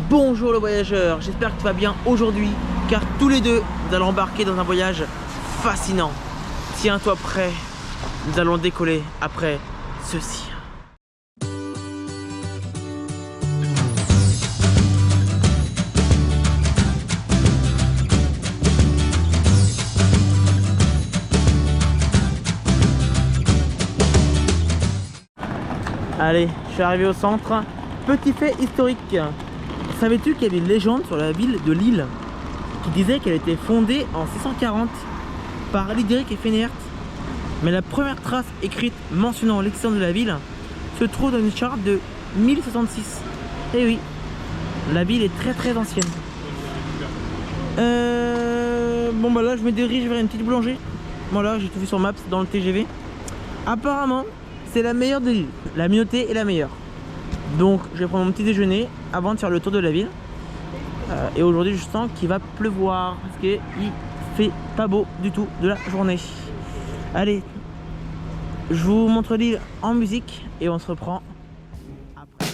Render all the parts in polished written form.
Bonjour le voyageur, j'espère que tu vas bien aujourd'hui, car tous les deux, nous allons embarquer dans un voyage fascinant. Tiens-toi prêt, nous allons décoller après ceci. Allez, je suis arrivé au centre. Petit fait historique. Savais-tu qu'il y avait une légende sur la ville de Lille qui disait qu'elle était fondée en 640 par Lydéric et Fénéert? Mais la première trace écrite mentionnant l'existence de la ville se trouve dans une charte de 1066. Et oui, la ville est très ancienne. Bon bah là je me dirige vers une petite boulangerie. Voilà, j'ai tout vu sur Maps dans le TGV. Apparemment, c'est la meilleure de l'île. La mignotée est la meilleure. Donc je vais prendre mon petit déjeuner avant de faire le tour de la ville. Et aujourd'hui je sens qu'il va pleuvoir parce qu'il fait pas beau du tout de la journée. Allez, je vous montre l'île en musique et on se reprend après.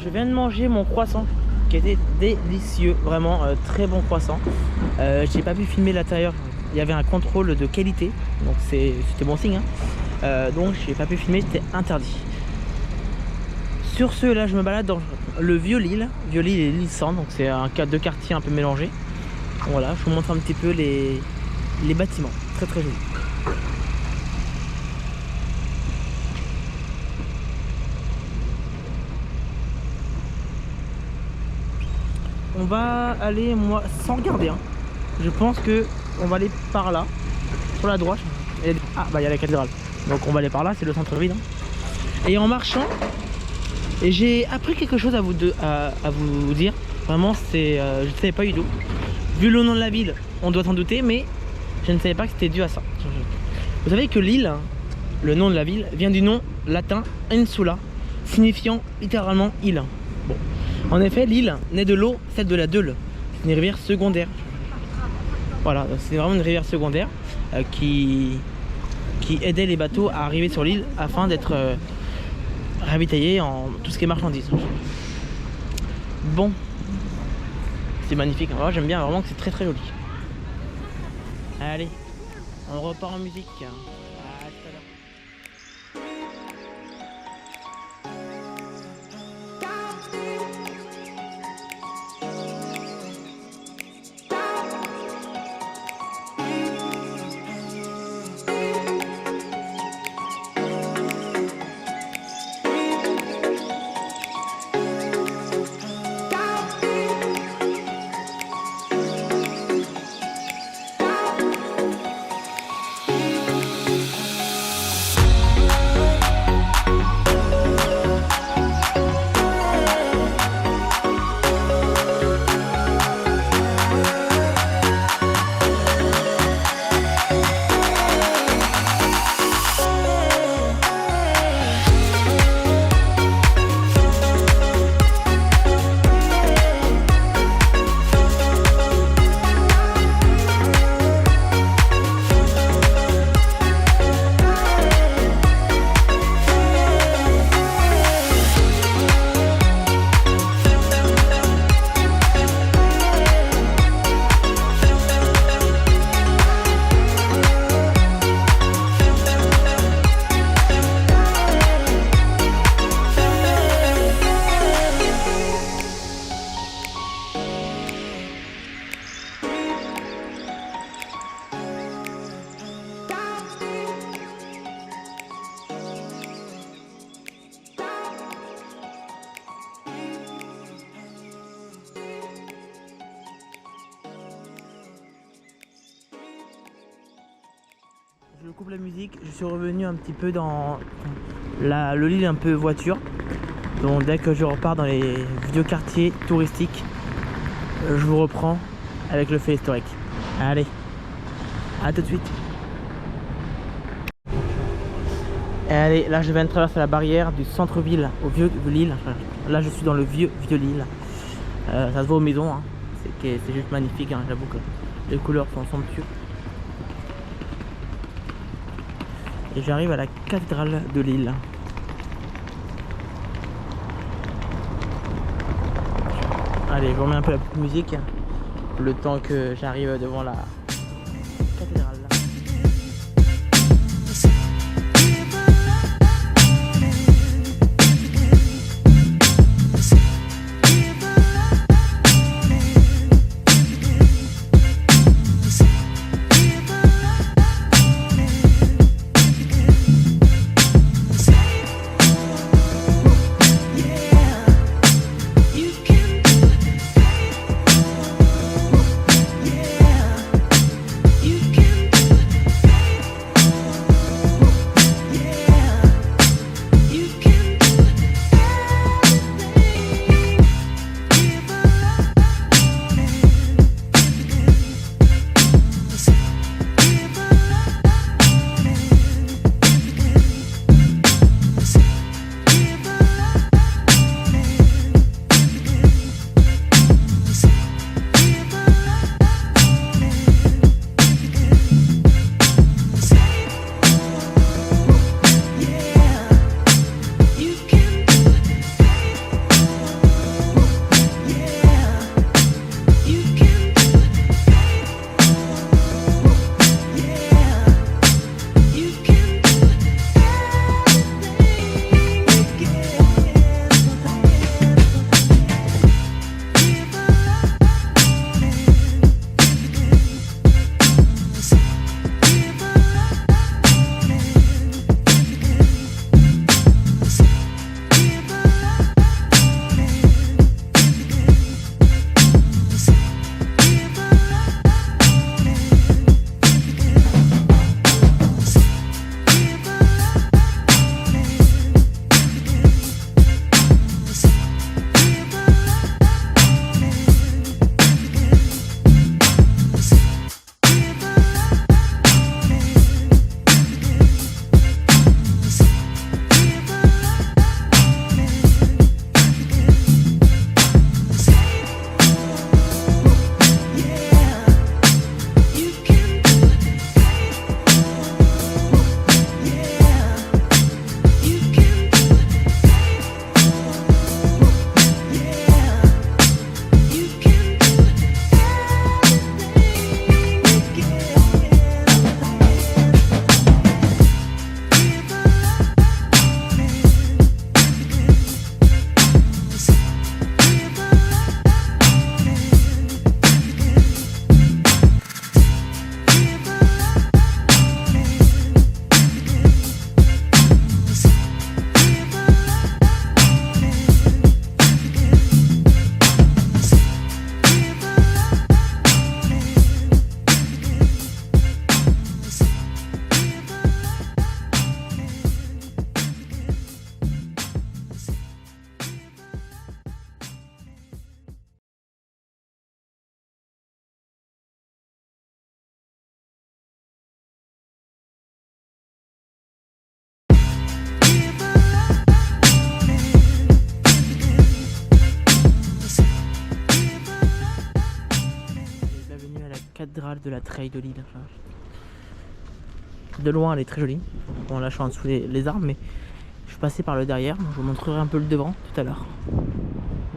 Je viens de manger mon croissant qui était délicieux, vraiment très bon croissant. J'ai pas pu filmer l'intérieur, il y avait un contrôle de qualité, donc c'était bon signe, hein. Donc j'ai pas pu filmer, c'était interdit. Sur ce, là je me balade dans le Vieux-Lille et l'île Sand, donc c'est deux quartiers un peu mélangés. Voilà, je vous montre un petit peu les bâtiments, très jolis. On va aller, moi, sans regarder, hein. Je pense que on va aller par là, sur la droite. Ah bah il y a la cathédrale. Donc on va aller par là, c'est le centre-ville, hein. Et en marchant, et j'ai appris quelque chose à vous dire. Vraiment, je ne savais pas du tout. Vu le nom de la ville, on doit s'en douter, mais je ne savais pas que c'était dû à ça. Vous savez que l'île, le nom de la ville, vient du nom latin insula, signifiant littéralement île. Bon. En effet, l'île naît de l'eau, celle de la Deule. C'est une rivière secondaire. Voilà, c'est vraiment une rivière secondaire qui aidait les bateaux à arriver sur l'île afin d'être ravitaillés en tout ce qui est marchandises. Bon, c'est magnifique. Alors, j'aime bien vraiment que c'est très joli. Allez, on repart en musique. À tout à l'heure. je coupe la musique, je suis revenu un petit peu dans le Lille un peu voiture. Donc dès que je repars dans les vieux quartiers touristiques, je vous reprends avec le fait historique. Allez, à tout de suite. Et allez, là je viens de traverser la barrière du centre-ville au vieux Lille. Là je suis dans le vieux Lille. Ça se voit aux maisons, hein. C'est juste magnifique, hein. J'avoue que les couleurs sont somptueuses. Et j'arrive à la cathédrale de Lille. Allez, je remets un peu la petite musique le temps que j'arrive devant la cathédrale. Cathédrale de la Treille de Lille. De loin elle est très jolie. Bon là je suis en dessous les arbres mais je suis passé par le derrière, donc je vous montrerai un peu le devant tout à l'heure.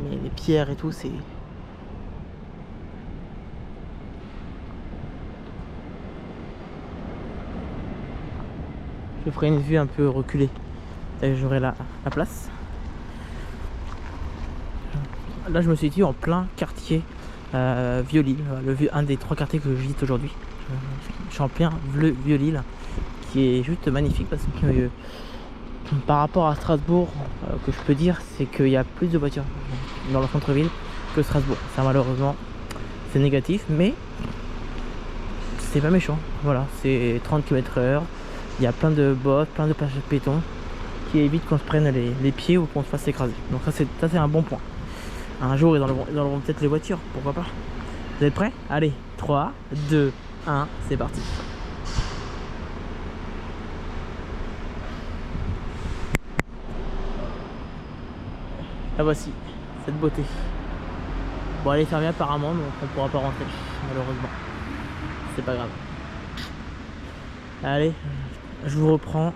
Mais les pierres et tout c'est... Je ferai une vue un peu reculée. J'aurai la place. Là je me suis dit en plein quartier Vieux-Lille, un des 3 quartiers que je visite aujourd'hui. Je suis en plein Vieux-Lille, qui est juste magnifique parce que par rapport à Strasbourg, que je peux dire, c'est qu'il y a plus de voitures dans le centre-ville que Strasbourg. Ça malheureusement, c'est négatif, mais c'est pas méchant. Voilà, c'est 30 km/h. Il y a plein de bosses, plein de passages piétons qui évitent qu'on se prenne les pieds ou qu'on se fasse écraser. Donc ça c'est un bon point. Un jour ils enlèveront peut-être les voitures, pourquoi pas. Vous êtes prêts? Allez, 3, 2, 1, c'est parti. La voici, cette beauté. Bon, elle est fermée apparemment, donc on pourra pas rentrer, malheureusement. C'est pas grave. Allez, je vous reprends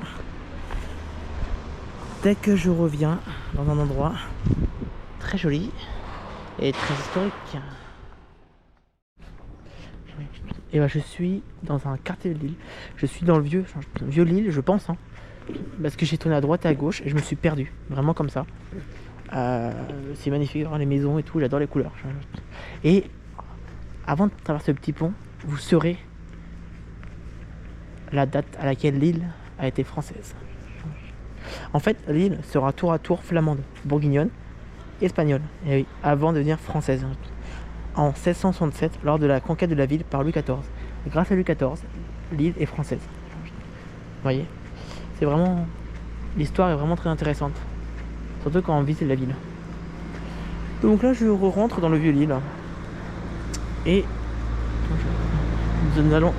dès que je reviens dans un endroit très joli et très historique. Et bah, je suis dans un quartier de Lille. Je suis dans le vieux Lille, je pense, hein, parce que j'ai tourné à droite et à gauche et je me suis perdu, vraiment comme ça. C'est magnifique, hein, les maisons et tout, j'adore les couleurs. Et avant de traverser le petit pont, vous saurez la date à laquelle l'île a été française. En fait, l'île sera tour à tour flamande, bourguignonne, espagnole, et oui, avant de devenir française. En 1667, lors de la conquête de la ville par Louis XIV. Grâce à Louis XIV, l'île est française. Vous voyez, c'est vraiment... L'histoire est vraiment très intéressante. Surtout quand on visite la ville. Donc là, je rentre dans le vieux Lille. Et nous allons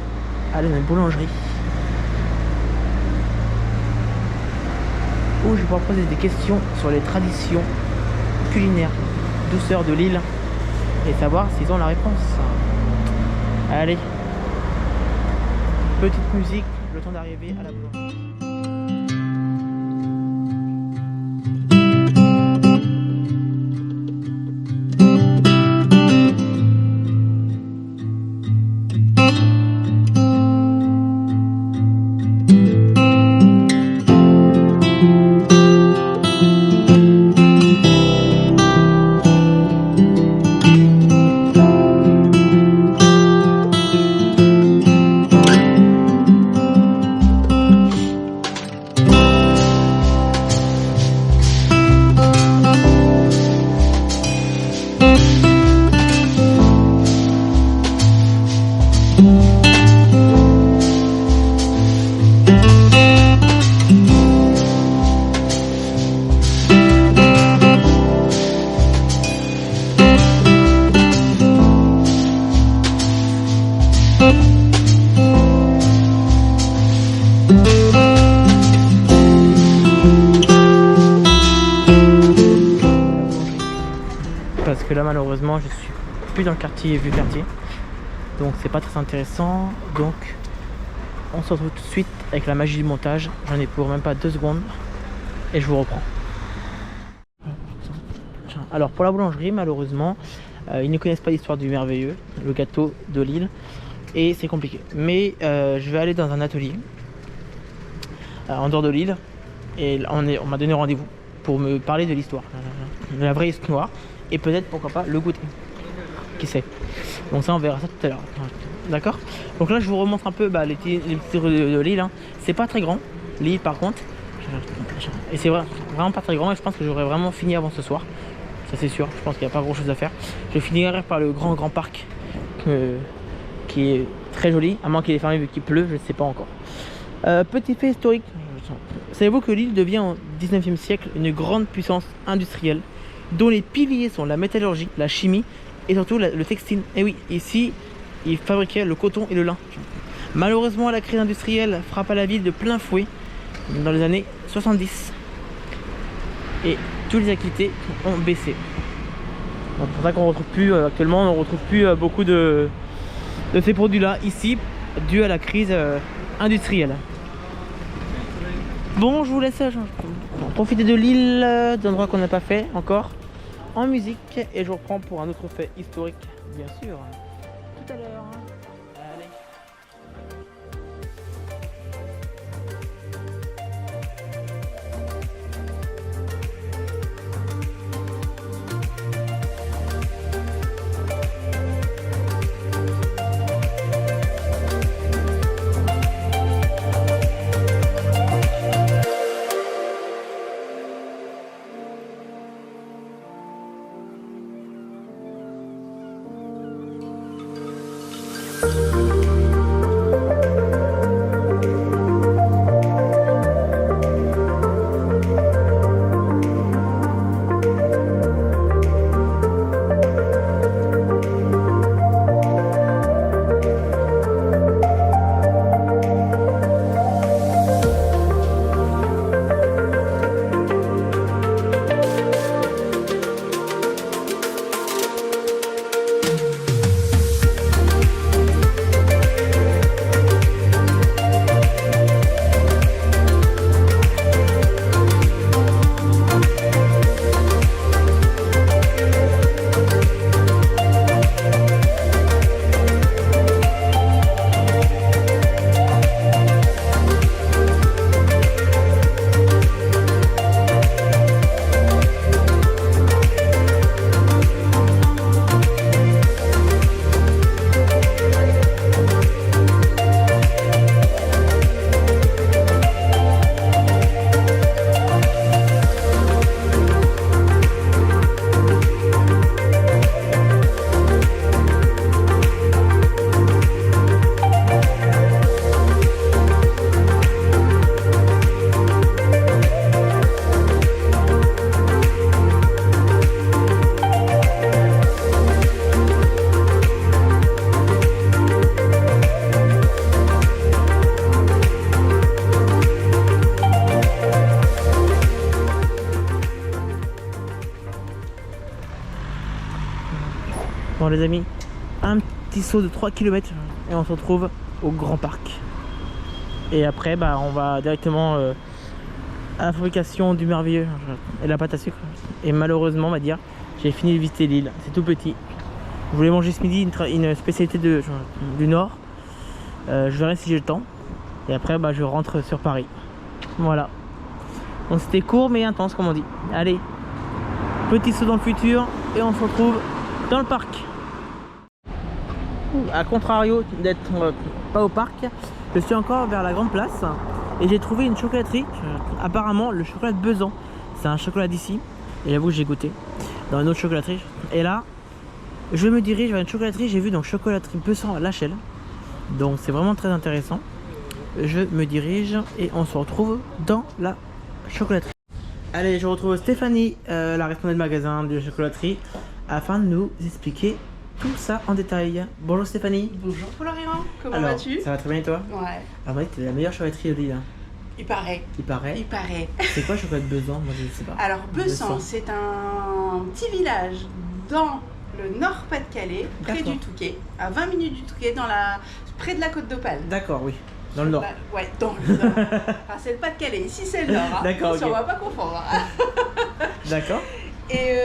aller dans une boulangerie où je pourrai poser des questions sur les traditions culinaires, douceurs de Lille et savoir s'ils ont la réponse. Allez, petite musique, le temps d'arriver à la boulangerie. Parce que là malheureusement je suis plus dans le quartier vieux quartier, donc c'est pas très intéressant. Donc on se retrouve tout de suite avec la magie du montage. J'en ai pour même pas 2 secondes et je vous reprends. Alors pour la boulangerie, malheureusement ils ne connaissent pas l'histoire du merveilleux, le gâteau de Lille, et c'est compliqué. Mais je vais aller dans un atelier en dehors de Lille et on m'a donné rendez-vous pour me parler de l'histoire, de la vraie histoire, et peut-être pourquoi pas le goûter, qui sait. Donc ça on verra ça tout à l'heure, d'accord. Donc là je vous remontre un peu les petites rues de Lille, hein. C'est pas très grand Lille par contre, et c'est vraiment pas très grand, et je pense que j'aurais vraiment fini avant ce soir, ça c'est sûr. Je pense qu'il n'y a pas grand chose à faire. Je finirai par le grand parc qui est très joli, à moins qu'il est fermé vu qu'il pleut, je ne sais pas encore. Petit fait historique, savez-vous que Lille devient au 19e siècle une grande puissance industrielle dont les piliers sont la métallurgie, la chimie et surtout le textile. Et oui, ici ils fabriquaient le coton et le lin. Malheureusement, la crise industrielle frappa la ville de plein fouet dans les années 70 et toutes les activités ont baissé. Donc c'est pour ça qu'on retrouve plus actuellement, on ne retrouve plus beaucoup de ces produits là ici, dû à la crise industrielle. Bon, je vous laisse profiter de Lille, d'endroits qu'on n'a pas fait encore, en musique, et je reprends pour un autre fait historique, bien sûr, tout à l'heure. Allez. Bon les amis, un petit saut de 3 km et on se retrouve au Grand Parc. Et après bah on va directement à la fabrication du merveilleux et la pâte à sucre. Et malheureusement on va dire, j'ai fini de visiter l'île, c'est tout petit. Je voulais manger ce midi une spécialité du Nord. Je verrai si j'ai le temps. Et après bah je rentre sur Paris. Voilà. Donc c'était court mais intense comme on dit. Allez, petit saut dans le futur et on se retrouve dans le parc. A contrario d'être pas au parc, je suis encore vers la grande place et j'ai trouvé une chocolaterie. Apparemment le chocolat de Besan, c'est un chocolat d'ici. Et j'avoue que j'ai goûté dans une autre chocolaterie. Et là je me dirige vers une chocolaterie, j'ai vu donc chocolaterie Besan à Lachelle. Donc c'est vraiment très intéressant. Je me dirige et on se retrouve dans la chocolaterie. Allez, je retrouve Stéphanie, la responsable de magasin de la chocolaterie, afin de nous expliquer tout ça en détail. Bonjour Stéphanie. Bonjour Florian, comment vas-tu? Ça va très bien et toi? Ouais. Ah ouais, t'es la meilleure chocolaterie de l'île. Il paraît. Il paraît. Il paraît. C'est quoi le chocolat de Besan? Moi je ne sais pas. Alors Besan, c'est un petit village dans le Nord-Pas-de-Calais, près du Touquet, à 20 minutes du Touquet, près de la Côte d'Opale. D'accord, oui. Dans le Nord. Ouais, dans le Nord. Enfin, c'est le Pas-de-Calais, ici c'est le Nord. Hein. D'accord, ok. On va pas confondre. D'accord. Et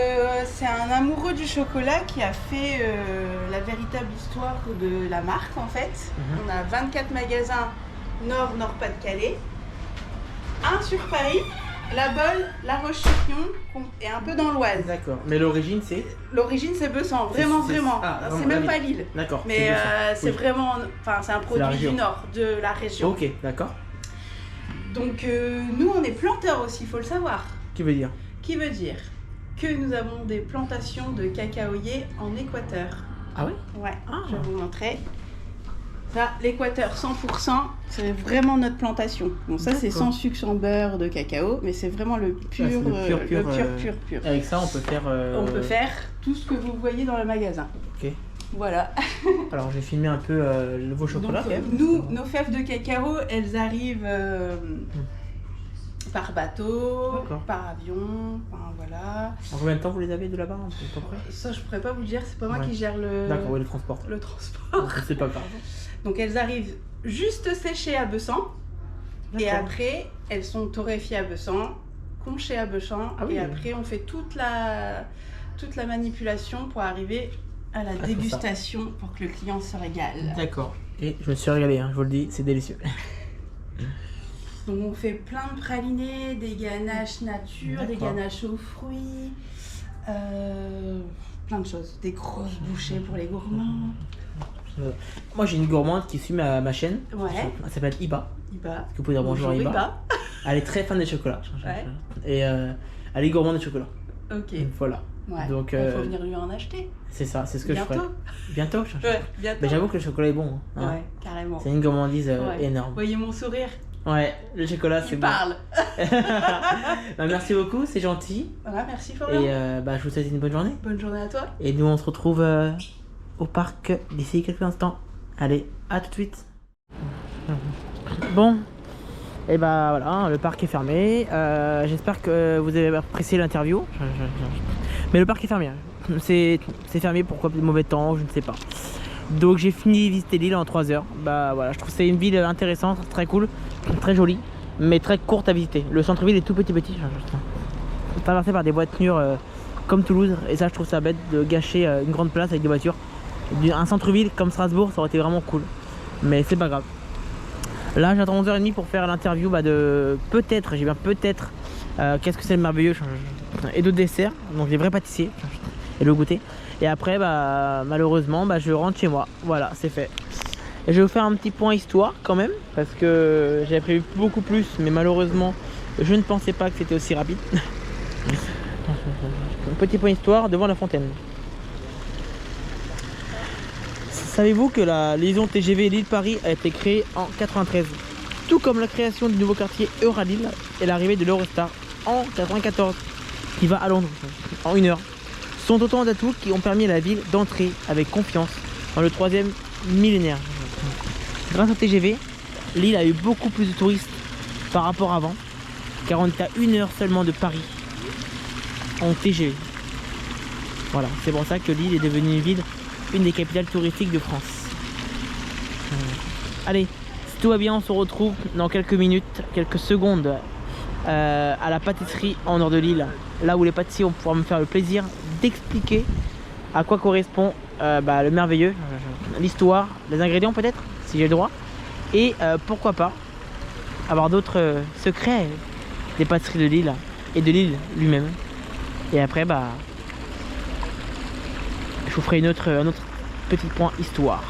c'est un amoureux du chocolat qui a fait la véritable histoire de la marque en fait. On a 24 magasins Nord-Pas-de-Calais, un sur Paris, La Bolle, La Roche-sur-Yon et un peu dans l'Oise. D'accord. Mais l'origine c'est? L'origine c'est Besan, vraiment. Ah, c'est même pas l'île. D'accord. Mais c'est vraiment, enfin c'est un produit du Nord, de la région. Ok, d'accord. Donc nous on est planteurs aussi, il faut le savoir. Qui veut dire? Qui veut dire que nous avons des plantations de cacaoyers en Équateur. Ah oui? Ouais, je vais vous montrer. Ça, l'Équateur 100%, c'est vraiment notre plantation. Bon, ça c'est sans sucre, sans beurre de cacao, mais c'est vraiment le pur, pur. Avec ça, on peut faire. On peut faire tout ce que vous voyez dans le magasin. Ok. Voilà. Alors, j'ai filmé un peu vos chocolats. Donc, nos fèves de cacao, elles arrivent par bateau, par avion, enfin voilà. En combien de temps vous les avez de là-bas à peu près? Ça, je pourrais pas vous dire, c'est pas moi qui gère le. D'accord, oui, le transport. Le transport. C'est pas grave. Donc elles arrivent juste séchées à Bessan et après elles sont torréfiées à Bessan, conchées à Bessan et après on fait toute la manipulation pour arriver à la dégustation pour que le client se régale. D'accord. Et je me suis régalé, hein, je vous le dis, c'est délicieux. Donc on fait plein de pralinés, des ganaches nature, des ganaches aux fruits, plein de choses, des grosses bouchées pour les gourmands. Moi j'ai une gourmande qui suit ma chaîne. Ouais. Elle s'appelle Iba. Iba. Est-ce que vous pouvez dire bonjour Iba. Elle est très fan des chocolats. Ouais. Et elle est gourmande des chocolats. Ok. Voilà. Ouais. Donc il faut venir lui en acheter. C'est ça, c'est ce que je ferai. Bientôt. Ouais, bientôt. Mais j'avoue que le chocolat est bon. Hein. Ouais, carrément. C'est une gourmandise énorme. Voyez mon sourire. Ouais, le chocolat c'est bon. Parle. Bah, merci beaucoup, c'est gentil. Voilà, merci Florian. Et je vous souhaite une bonne journée. Bonne journée à toi. Et nous on se retrouve au parc d'ici quelques instants. Allez, à tout de suite. Bon, et bah voilà, le parc est fermé. J'espère que vous avez apprécié l'interview. Mais le parc est fermé. C'est fermé, pourquoi de mauvais temps, je ne sais pas. Donc j'ai fini de visiter l'île en 3 heures. Bah voilà, je trouve que c'est une ville intéressante, très cool, très jolie, mais très courte à visiter. Le centre-ville est tout petit. Traversé par des voitures comme Toulouse, et ça je trouve ça bête de gâcher une grande place avec des voitures. Un centre-ville comme Strasbourg, ça aurait été vraiment cool, mais c'est pas grave. Là j'attends 11h30 pour faire l'interview de peut-être, j'ai bien peut-être qu'est-ce que c'est le merveilleux et d'autres desserts, donc des vrais pâtissiers et le goûter. Et après malheureusement je rentre chez moi, voilà, c'est fait. Et je vais vous faire un petit point histoire quand même, parce que j'avais prévu beaucoup plus, mais malheureusement je ne pensais pas que c'était aussi rapide. Un petit point histoire devant la fontaine. Savez-vous que la liaison TGV Lille-Paris a été créée en 93, tout comme la création du nouveau quartier Euralille et l'arrivée de l'Eurostar en 94 qui va à Londres en 1 heure. Ce sont autant d'atouts qui ont permis à la ville d'entrer avec confiance dans le 3e millénaire. Grâce au TGV, Lille a eu beaucoup plus de touristes par rapport à avant, car on est à 1 heure seulement de Paris en TGV. Voilà, c'est pour ça que Lille est devenue une ville une des capitales touristiques de France. Allez, si tout va bien, on se retrouve dans quelques minutes, quelques secondes à la pâtisserie en nord de l'île, là où les pâtissiers vont pouvoir me faire le plaisir d'expliquer à quoi correspond le merveilleux, l'histoire, les ingrédients peut-être, si j'ai le droit, et pourquoi pas avoir d'autres secrets des pâtisseries de l'île et de l'île lui-même. Et après, je vous ferai un autre petit point histoire.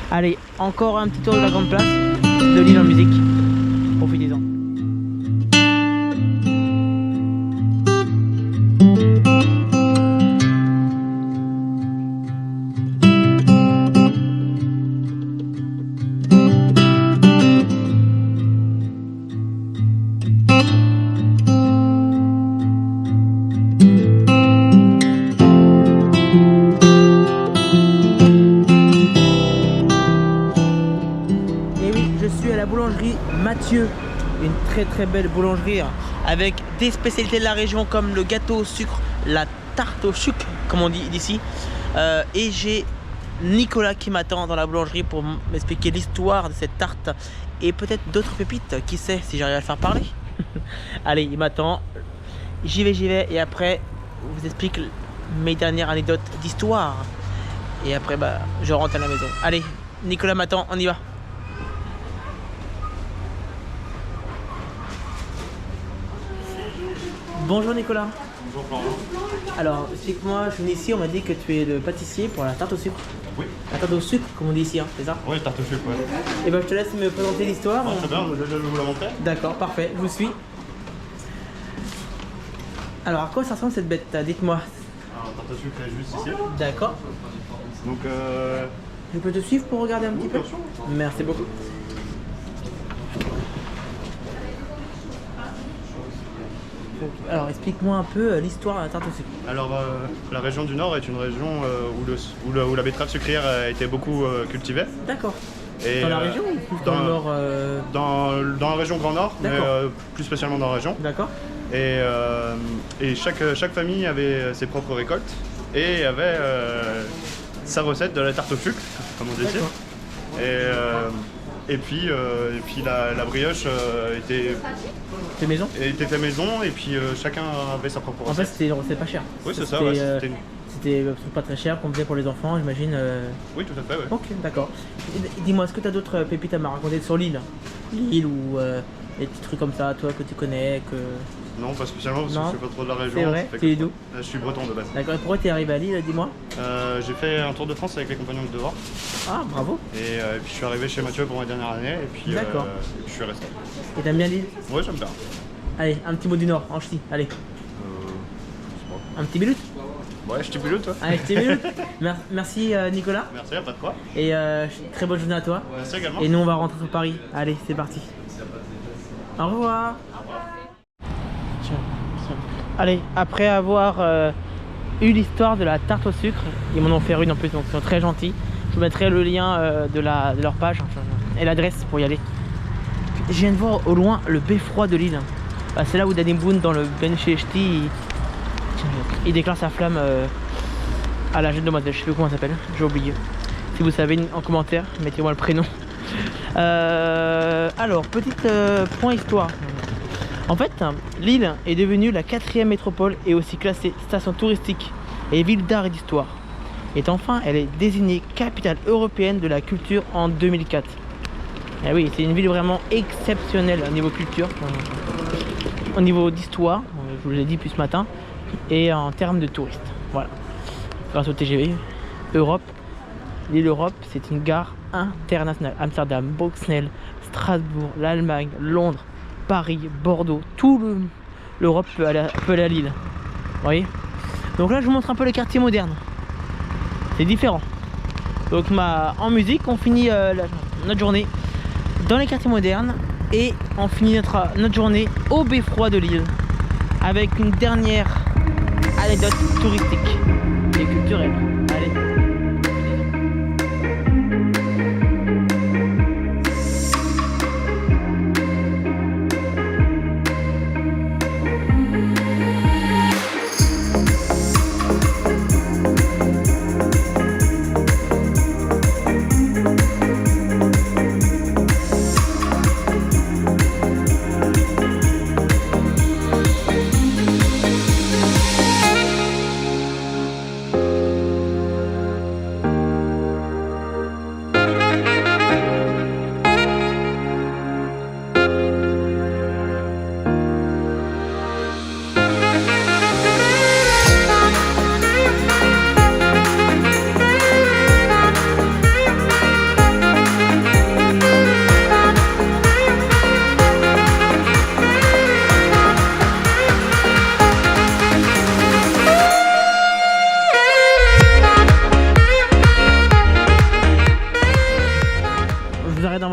Allez, encore un petit tour de la grande place de l'île en musique. Profitez-en. Mathieu, une très belle boulangerie avec des spécialités de la région comme le gâteau au sucre, la tarte au sucre comme on dit d'ici, et j'ai Nicolas qui m'attend dans la boulangerie pour m'expliquer l'histoire de cette tarte et peut-être d'autres pépites, qui sait si j'arrive à le faire parler. Allez, il m'attend, j'y vais et après je vous explique mes dernières anecdotes d'histoire et après je rentre à la maison. Allez, Nicolas m'attend, on y va. Bonjour Nicolas. Bonjour Florian. Alors, explique-moi, je suis ici, on m'a dit que tu es le pâtissier pour la tarte au sucre. Oui. La tarte au sucre, comme on dit ici, c'est ça? Oui, tarte au sucre, ouais. Et je te laisse me présenter l'histoire. Très bien, je vais vous la montrer. D'accord, parfait, je vous suis. Alors, à quoi ça ressemble cette bête? Dites-moi. Alors, la tarte au sucre est juste ici. D'accord. Donc, Je peux te suivre pour regarder un petit peu? bien sûr. Merci beaucoup. Alors, explique-moi un peu l'histoire de la tarte au sucre. Alors, la région du Nord est une région où la betterave sucrière a été beaucoup cultivée. D'accord. Et, Dans la région ou plus dans le Nord dans la région Grand Nord, mais plus spécialement dans la région. D'accord. Et chaque famille avait ses propres récoltes et avait sa recette de la tarte au sucre, comme on dit ici. Et puis la brioche était Fait maison? fait maison et puis chacun avait sa propre En fait, recette. c'était une recette pas chère. Oui, c'est ça, ouais, C'était pas très cher qu'on faisait pour les enfants, j'imagine. Oui, tout à fait, ouais. Ok, d'accord. Dis-moi, est-ce que tu as d'autres pépites à me raconter sur l'île? L'île ou des petits trucs comme ça, toi, que tu connais, que... Non, pas spécialement parce que Non. je suis pas trop de la région. C'est vrai, ça fait tu es que- d'où? Je suis breton de base. D'accord, et pourquoi tu es arrivé à Lille, dis-moi? J'ai fait un tour de France avec les compagnons de devoir Ah, bravo. et puis je suis arrivé chez Mathieu pour ma dernière année et puis, D'accord. je suis resté. Et t'aimes bien Lille? Ouais, j'aime bien. Allez, un petit mot du Nord, en ch'ti, allez. Un petit minute? Ouais, je t'ai pilote, toi. Allez, petit minute. Merci Nicolas, Merci, pas de quoi. et très bonne journée à toi. Merci également. Et nous, on va rentrer sur Paris. Allez, c'est parti. Au revoir. Tiens. Allez, après avoir eu l'histoire de la tarte au sucre, ils m'en ont fait une en plus, donc ils sont très gentils. Je vous mettrai le lien de leur page et l'adresse pour y aller. Je viens de voir au loin le beffroi de l'île. C'est là où Danny Boone dans le Ben Cheshti il déclare sa flamme à la jeune demoiselle. Je sais plus comment elle s'appelle, j'ai oublié. Si vous savez en commentaire, mettez-moi le prénom. Alors, petit point histoire. En fait, l'île est devenue la 4e métropole et aussi classée station touristique et ville d'art et d'histoire. Et enfin, elle est désignée capitale européenne de la culture en 2004. Et oui, c'est une ville vraiment exceptionnelle au niveau culture, au niveau d'histoire, je vous l'ai dit depuis ce matin, et en termes de touristes. Voilà. Grâce au TGV Europe, l'île Europe, c'est une gare internationale. Amsterdam, Bruxelles, Strasbourg, l'Allemagne, Londres, Paris, Bordeaux, l'Europe peut aller à Lille. Vous voyez? Donc là, je vous montre un peu les quartiers modernes. C'est différent. Donc en musique, on finit notre journée dans les quartiers modernes et on finit notre journée au beffroi de l'île avec une dernière anecdote touristique et culturelle. Allez.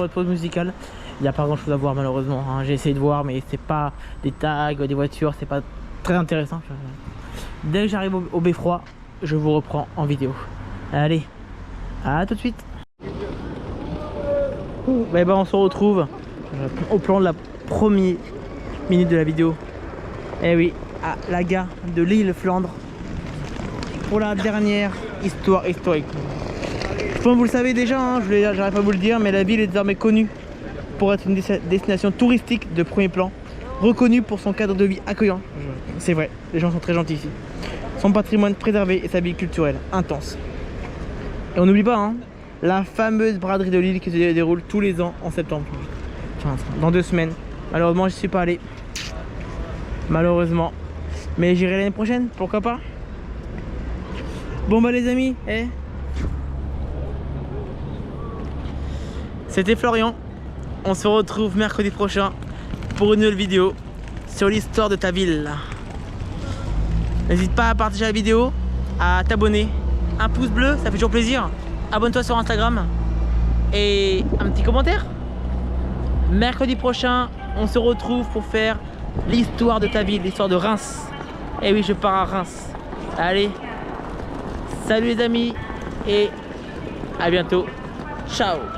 de pause musicale. Il n'y a pas grand chose à voir malheureusement, hein. J'ai essayé de voir mais c'est pas des tags, des voitures, c'est pas très intéressant. Dès que j'arrive au beffroi, je vous reprends en vidéo. Allez, à tout de suite. Ben, on se retrouve au plan de la première minute de la vidéo. Eh oui, à la gare de l'île Flandre pour la dernière histoire historique. Je pense que vous le savez déjà, hein, j'arrive pas à vous le dire, mais la ville est désormais connue pour être une destination touristique de premier plan, reconnue pour son cadre de vie accueillant. C'est vrai, les gens sont très gentils ici. Son patrimoine préservé et sa vie culturelle intense. Et on n'oublie pas, hein, la fameuse braderie de Lille qui se déroule tous les ans en septembre. Enfin, dans 2 semaines. Malheureusement, je suis pas allé. Malheureusement. Mais j'irai l'année prochaine, pourquoi pas. Bon bah les amis, c'était Florian. On se retrouve mercredi prochain pour une nouvelle vidéo sur l'histoire de ta ville. N'hésite pas à partager la vidéo, à t'abonner. Un pouce bleu, ça fait toujours plaisir. Abonne-toi sur Instagram et un petit commentaire. Mercredi prochain, on se retrouve pour faire l'histoire de ta ville, l'histoire de Reims. Et oui, je pars à Reims. Allez, salut les amis et à bientôt. Ciao.